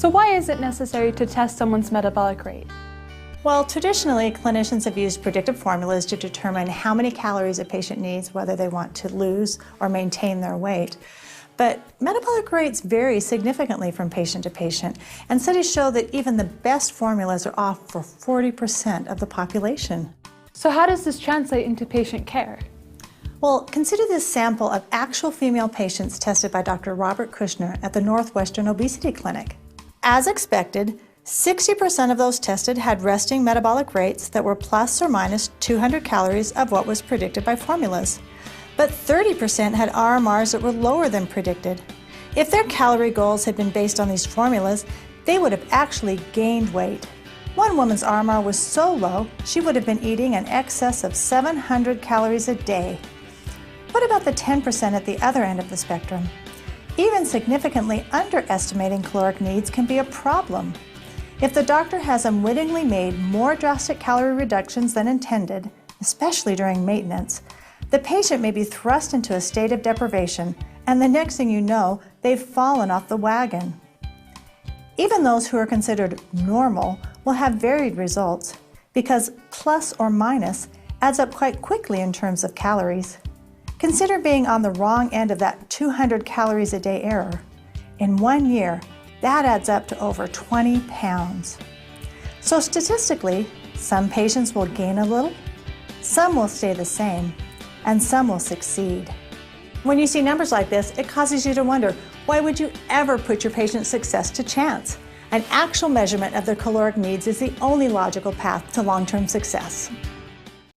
So why is it necessary to test someone's metabolic rate? Well, traditionally, clinicians have used predictive formulas to determine how many calories a patient needs, whether they want to lose or maintain their weight. But metabolic rates vary significantly from patient to patient, and studies show that even the best formulas are off for 40% of the population. So how does this translate into patient care? Well, consider this sample of actual female patients tested by Dr. Robert Kushner at the Northwestern Obesity Clinic. As expected, 60% of those tested had resting metabolic rates that were plus or minus 200 calories of what was predicted by formulas. But 30% had RMRs that were lower than predicted. If their calorie goals had been based on these formulas, they would have actually gained weight. One woman's RMR was so low, she would have been eating in excess of 700 calories a day. What about the 10% at the other end of the spectrum? Even significantly underestimating caloric needs can be a problem. If the doctor has unwittingly made more drastic calorie reductions than intended, especially during maintenance, the patient may be thrust into a state of deprivation, and the next thing you know, they've fallen off the wagon. Even those who are considered normal will have varied results, because plus or minus adds up quite quickly in terms of calories. Consider being on the wrong end of that 200 calories a day error. In 1 year, that adds up to over 20 pounds. So statistically, some patients will gain a little, some will stay the same, and some will succeed. When you see numbers like this, it causes you to wonder, why would you ever put your patient's success to chance? An actual measurement of their caloric needs is the only logical path to long-term success.